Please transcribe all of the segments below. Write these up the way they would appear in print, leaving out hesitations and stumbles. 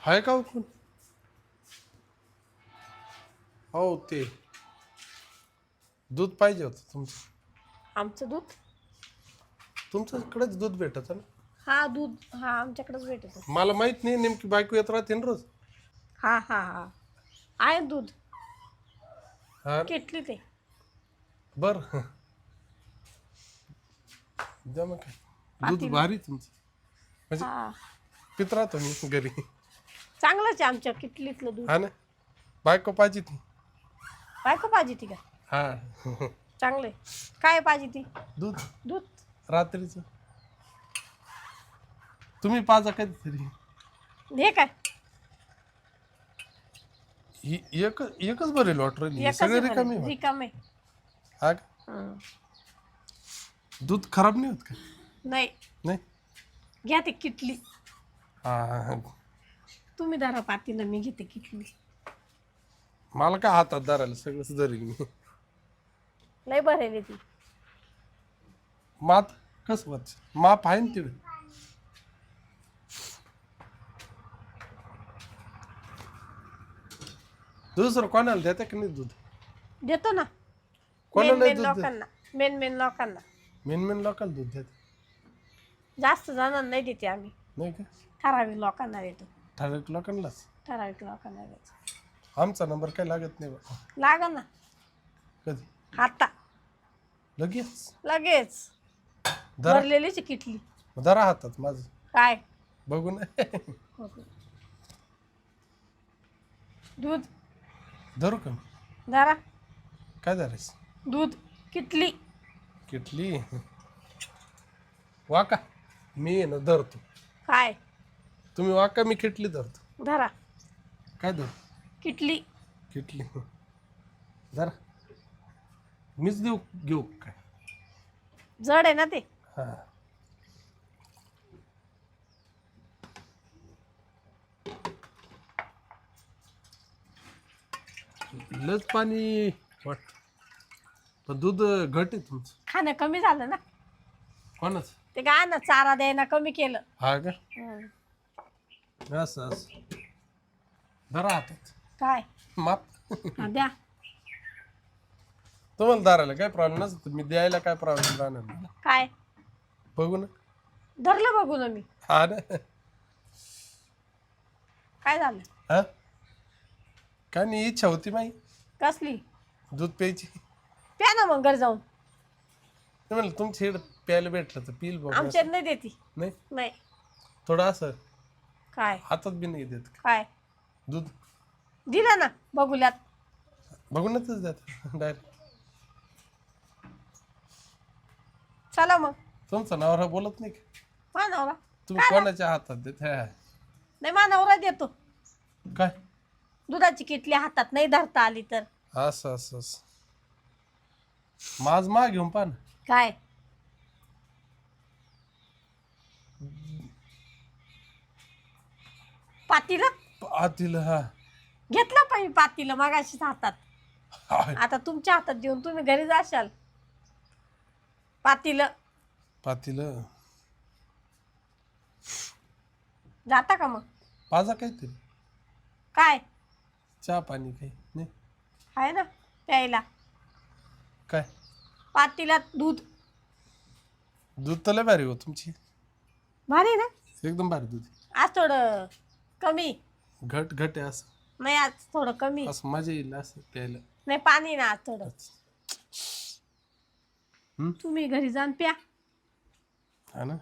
आहे का कोण? हो ते दूध पाहिजे होतं तुमचं. आमचं दूध? तुमच्याकडेच दूध भेटत ना? हा दूध हा आमच्याकडेच भेटत. मला माहित नाही नेमकी बायको येत राहते ना रोज. हा हा हा आहे दूध हा किटली ते. बर द्या मग काय दूध पातील. भारी तुमचं म्हणजे हा पित राहतो मी घरी. चांगलंच आहे आमच्या किटलीतलं दूध. हा ना बायको पाहिजे ती. बायको पाहिजे ती का? हा चांगलंय. काय पाहिजे ती? दूध दूध. रात्रीचं तुम्ही पाजा कधीतरी. हे काय ही एकच बरे लॉटरी एकच सगळे आहे रिकामी बरं, होत. रिकामे. हा का? हं. दूध खराब नाही होत का? नाही नाही घ्या ते किटली. हा तुम्ही धरा पातीला मी घेते किटली. मला काय हातात धरायला सगळंच धरेल मी. लय बरं आहे ती. मात कसं वाच माप आहे ना तिकडे. दुसरं कोणाला देते का नाही दूध? देतो ना कोणाला मेन दूध लोकांना. मेन लोकांना. मेन लोकांना दूध देते जास्त जणांना नाही देते आम्ही. नाही का? ठराविक लोकांना देतो. ठराविक लोकांनाच. ठराविक लोकांना देतो. आमचा नंबर काय लागत नाही बा. लागल ना कधी आता लगेच लगेच. धरा भरलेलीच किटली. धरा हातात माझं काय बघू ना. दूध धरू का? धरा. काय धरायचं? दूध किटली. किटली वाका मी आहे ना धरतो. काय तुम्ही वाका मी किटली धरतो. धरा काय धर किटली. किटली धरा. मीच देऊ घेऊ काय? जड आहे ना ते. हा लच पाणी वाट पण दूध घट आहे तुमचं. खाणं कमी झालं ना. कोणाच? ते काय ना चारा द्यायला कमी केलं. हा का? हं. असं धरा हातात काय माप. हा, द्या. तुम्हाला धरायला काय प्रॉब्लेम नसतं मी द्यायला काय प्रॉब्लेम राहणार मला. काय बघू ना. धरलं बघू ना मी. हा ना काय झालं? हा काय नाही इच्छा होती माही कसली? दूध प्यायची. प्या ना मग घरी जाऊन. ते म्हणलं तुमच्या इकडं प्यायला भेटलं तर पिल बघ. आमच्यात नाही देती. नाही नाही. थोडं असं काय हातात बी नाही देत का काय दूध? दिलं ना बघूल्यात. बघूनच देत डायरेक्ट. चला मग. तुमचा नवरा बोलत नाही का? मानवरा तुम्ही कोणाच्या हातात देत? हा. नाही मानवरा देतो. काय दुधाची किटली हातात नाही धरता आली तर. असं असं असं माझ मा घेऊन पहा ना. काय पातीला आतील हा घेतलं पाहिजे. पातीला मगाशीच हातात. हाय. आता तुमच्या हातात देऊन तुम्ही घरी जाशाल. पातीला पातील जाता का मग? पाजा काहीतरी काय चहा पाणी काही नाही आहे ना प्यायला. काय पातीला दूध. दूध तर लय भारी हो तुमची. भारी ना. एकदम भारी दूध. आज थोडं कमी. घट आहे असं. नाही आज थोडं कमी. असं मजा येईल असं प्यायला. नाही पाणी ना आज थोडं. हम्म? तुम्ही घरी जाऊन प्या. हा ना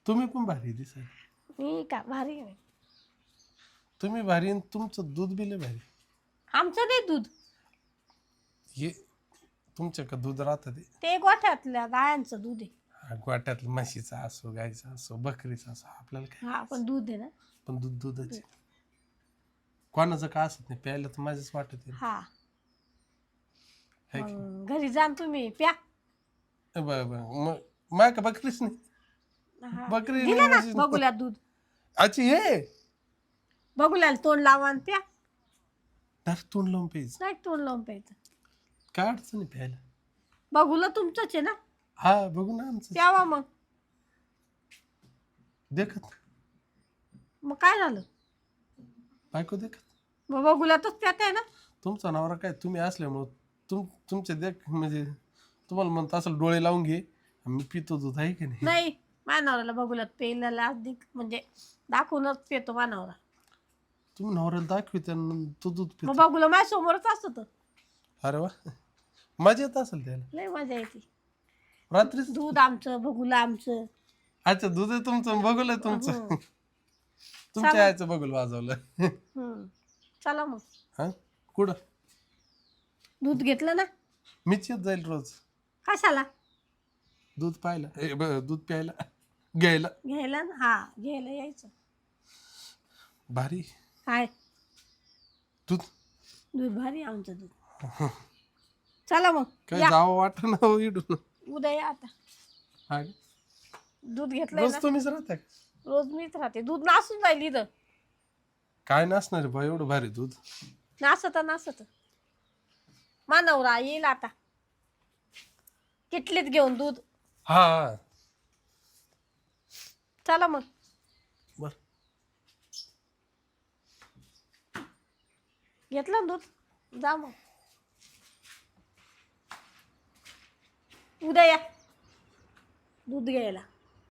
तुम्ही पण भारी दिसाय. मी का भारी आहे. तुम्ही भारी आणि तुमचं दूध बी लय भारी. आमचं नाही दूध. हे तुमच्या का दूध राहतं ते गोठ्यातल्या गायांचं दूध आहे. गोट्यातलं म्हशीचं असो गायचं असो बकरीचं असो आपल्याला काय. हा पण दूध आहे ना. पण दूधच कोणाचं का असत नाही प्यायला तर माझ्याच वाटत आहे. हा है की? मग घरी जाऊन तुम्ही प्या. मग माय का बकरीच नाही. हा. बकरी दिलं नाही, ना म्हशीच नाही. बघूल्यात दूध. अच्छा हे बघूल्याला तोंड लावा आणि प्या. तोंड लावून प्यायचं नाही तोंड लावून प्यायचं. काय अडचण आहे प्यायला. बघूला तुमचंच आहे ना. हा बघू ना आमचं प्यावा मग. देखत मग काय झालं? बायको देख मग बघूलातच प्यात आहे ना. तुमचा नवरा काय तुम्ही असल्यामुळं तुमचे देख म्हणजे तुम्हाला म्हणत असेल डोळे लावून घे मी पितो दूध आहे की नाही. नाही, मानावराला बघूलात पेल्याला अधिक म्हणजे दाखवूनच पेतो मानावरा. तुम्ही नवऱ्याला दाखविते आणि तो दूध मग पितो. बघूला माझ्या समोरच असत. अरे वा मजा येत असेल त्याला. लय मजा येते. रात्रीच दूध आमचं, बघूला आमचं. अच्छा दूध आहे तुमचं बघूल तुमचं. हं. तुमच्या आईचं बघूल वाजवलं. हम्म. चला मग. हा कुठं दूध घेतलं ना. मीच येत जाईल रोज कशाला? दूध पाहायला दूध प्यायला घ्यायला. घ्यायला ना. हा, घ्यायला यायचं. भारी काय? दूध दूध भारी आहे आमचं दूध. चला मग काय या. जावं वाटत ना इडून. उद्या या आता. हा दूध घेतलंय रोज ना. तुम्हीच राहता का? रोज मीच राहते. दूध नासून जाईल इथं. काय नसणार बा एवढं भारी दूध. नासत मानवरा येईल आता. किटलीत घेऊन दूध. हा चला मग. बर घेतलं ना दूध. जा मग. उद्या या दूध घ्यायला.